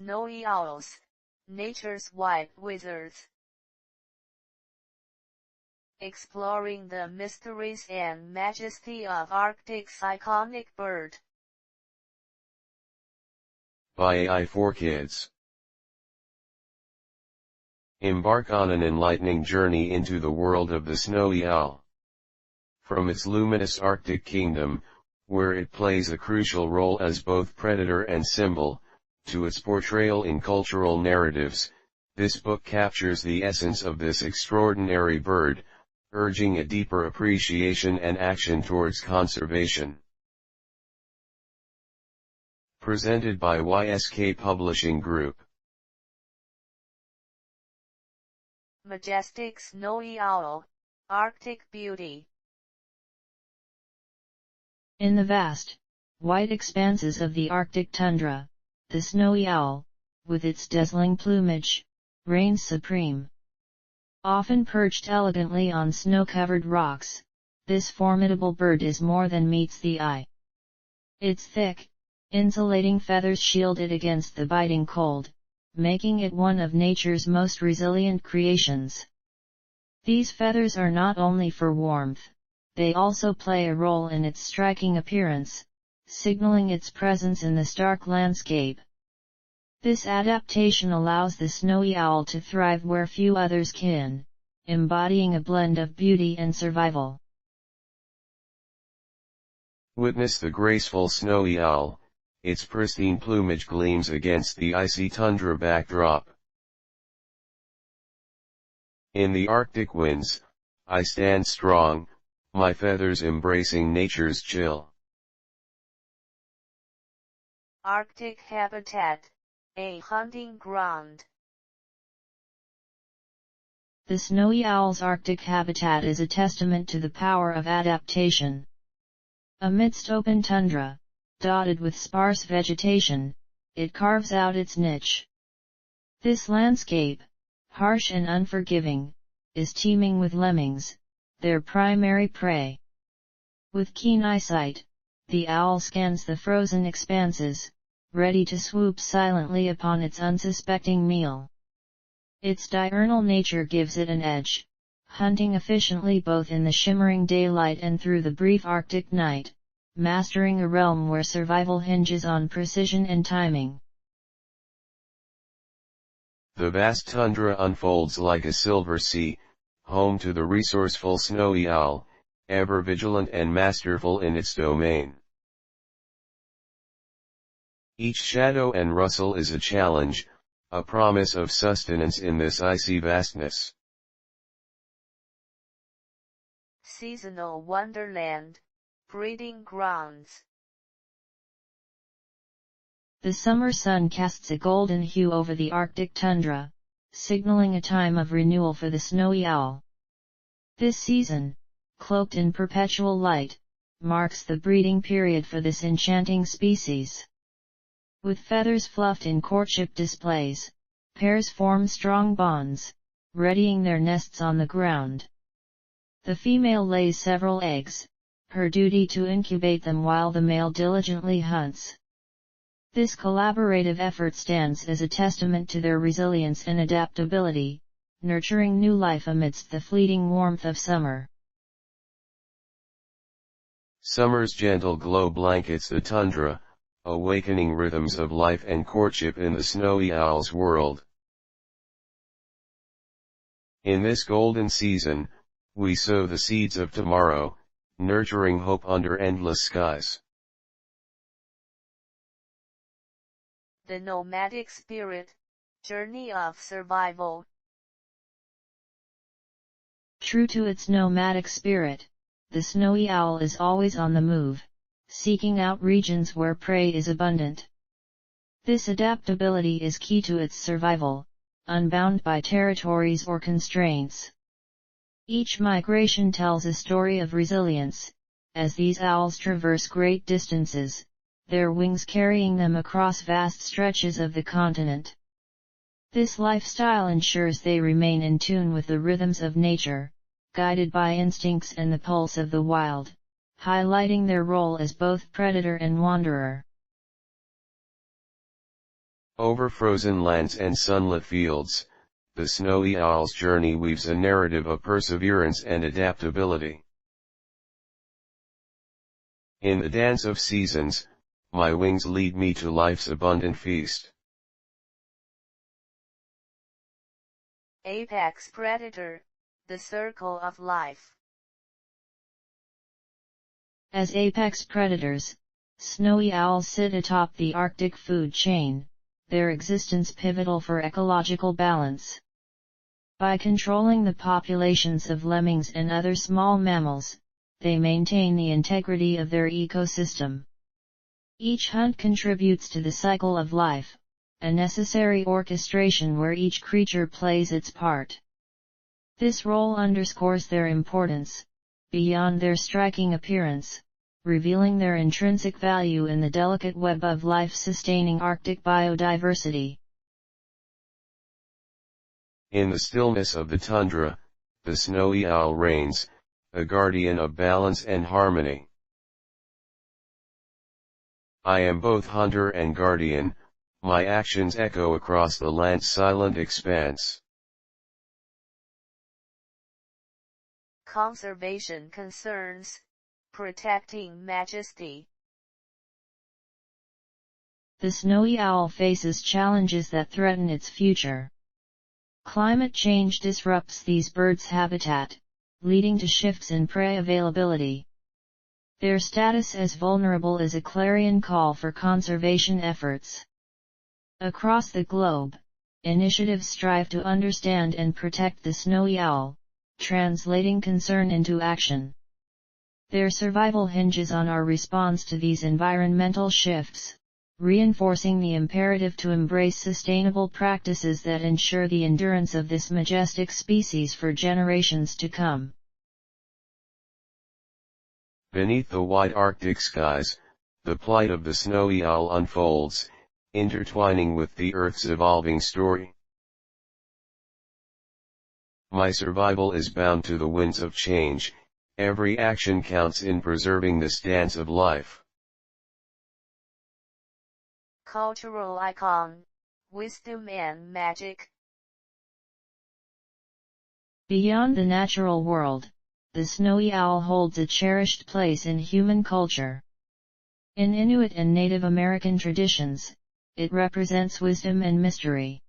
snowy owls, nature's white wizards. Exploring the mysteries and majesty of Arctic's iconic bird. By AI for Kids. Embark on an enlightening journey into the world of the snowy owl. From its luminous Arctic kingdom, where it plays a crucial role as both predator and symbol, to its portrayal in cultural narratives, this book captures the essence of this extraordinary bird, urging a deeper appreciation and action towards conservation. Presented by YSK Publishing Group. Majestic snowy owl, Arctic beauty. In the vast, white expanses of the Arctic tundra, the snowy owl, with its dazzling plumage, reigns supreme. Often perched elegantly on snow-covered rocks, this formidable bird is more than meets the eye. Its thick, insulating feathers shield it against the biting cold, making it one of nature's most resilient creations. These feathers are not only for warmth, they also play a role in its striking appearance, signaling its presence in the stark landscape. This adaptation allows the snowy owl to thrive where few others can, embodying a blend of beauty and survival. Witness the graceful snowy owl, its pristine plumage gleams against the icy tundra backdrop. In the Arctic winds, I stand strong, my feathers embracing nature's chill. Arctic habitat, a hunting ground. The snowy owl's Arctic habitat is a testament to the power of adaptation. Amidst open tundra, dotted with sparse vegetation, it carves out its niche. This landscape, harsh and unforgiving, is teeming with lemmings, their primary prey. With keen eyesight, the owl scans the frozen expanses, ready to swoop silently upon its unsuspecting meal. Its diurnal nature gives it an edge, hunting efficiently both in the shimmering daylight and through the brief Arctic night, mastering a realm where survival hinges on precision and timing. The vast tundra unfolds like a silver sea, home to the resourceful snowy owl, ever vigilant and masterful in its domain. Each shadow and rustle is a challenge, a promise of sustenance in this icy vastness. Seasonal wonderland, breeding grounds. The summer sun casts a golden hue over the Arctic tundra, signaling a time of renewal for the snowy owl. This season, cloaked in perpetual light, marks the breeding period for this enchanting species. With feathers fluffed in courtship displays, pairs form strong bonds, readying their nests on the ground. The female lays several eggs, her duty to incubate them while the male diligently hunts. This collaborative effort stands as a testament to their resilience and adaptability, nurturing new life amidst the fleeting warmth of summer. Summer's gentle glow blankets the tundra, awakening rhythms of life and courtship in the snowy owl's world. In this golden season, we sow the seeds of tomorrow, nurturing hope under endless skies. The nomadic spirit, journey of survival. True to its nomadic spirit, the snowy owl is always on the move, seeking out regions where prey is abundant. This adaptability is key to its survival, unbound by territories or constraints. Each migration tells a story of resilience, as these owls traverse great distances, their wings carrying them across vast stretches of the continent. This lifestyle ensures they remain in tune with the rhythms of nature, guided by instincts and the pulse of the wild, highlighting their role as both predator and wanderer. Over frozen lands and sunlit fields, the snowy owl's journey weaves a narrative of perseverance and adaptability. In the dance of seasons, my wings lead me to life's abundant feast. Apex predator, the circle of life. As apex predators, snowy owls sit atop the Arctic food chain, their existence pivotal for ecological balance. By controlling the populations of lemmings and other small mammals, they maintain the integrity of their ecosystem. Each hunt contributes to the cycle of life, a necessary orchestration where each creature plays its part. This role underscores their importance, beyond their striking appearance, revealing their intrinsic value in the delicate web of life-sustaining Arctic biodiversity. In the stillness of the tundra, the snowy owl reigns, a guardian of balance and harmony. I am both hunter and guardian, my actions echo across the land's silent expanse. Conservation concerns, protecting majesty. The snowy owl faces challenges that threaten its future. Climate change disrupts these birds' habitat, leading to shifts in prey availability. Their status as vulnerable is a clarion call for conservation efforts. Across the globe, initiatives strive to understand and protect the snowy owl, translating concern into action. Their survival hinges on our response to these environmental shifts, reinforcing the imperative to embrace sustainable practices that ensure the endurance of this majestic species for generations to come. Beneath the wide Arctic skies, the plight of the snowy owl unfolds, intertwining with the Earth's evolving story. My survival is bound to the winds of change, every action counts in preserving this dance of life. Cultural icon, wisdom and magic. Beyond the natural world, the snowy owl holds a cherished place in human culture. In Inuit and Native American traditions, it represents wisdom and mystery.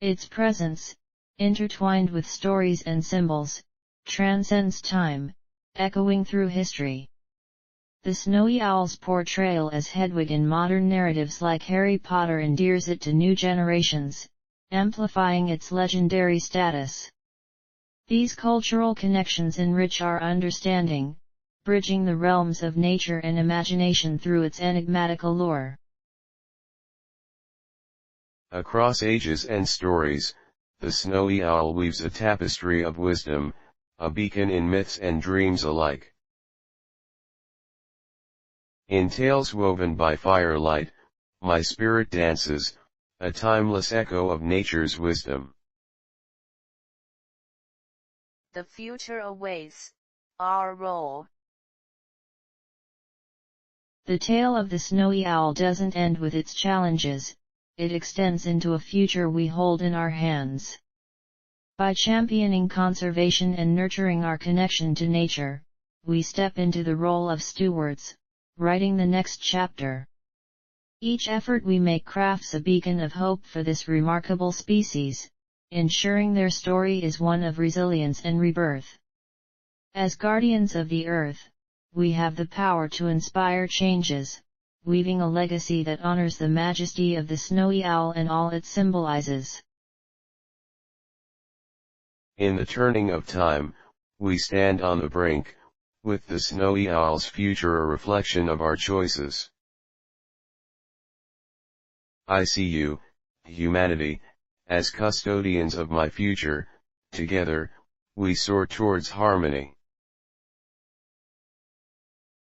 Its presence, intertwined with stories and symbols, transcends time, echoing through history. The snowy owl's portrayal as Hedwig in modern narratives like Harry Potter endears it to new generations, amplifying its legendary status. These cultural connections enrich our understanding, bridging the realms of nature and imagination through its enigmatic allure. Across ages and stories, the snowy owl weaves a tapestry of wisdom, a beacon in myths and dreams alike. In tales woven by firelight, my spirit dances, a timeless echo of nature's wisdom. The future awaits, our role. The tale of the snowy owl doesn't end with its challenges, it extends into a future we hold in our hands. By championing conservation and nurturing our connection to nature, we step into the role of stewards, writing the next chapter. Each effort we make crafts a beacon of hope for this remarkable species, ensuring their story is one of resilience and rebirth. As guardians of the earth, we have the power to inspire changes, weaving a legacy that honors the majesty of the snowy owl and all it symbolizes. In the turning of time, we stand on the brink, with the snowy owl's future a reflection of our choices. I see you, humanity, as custodians of my future. Together, we soar towards harmony.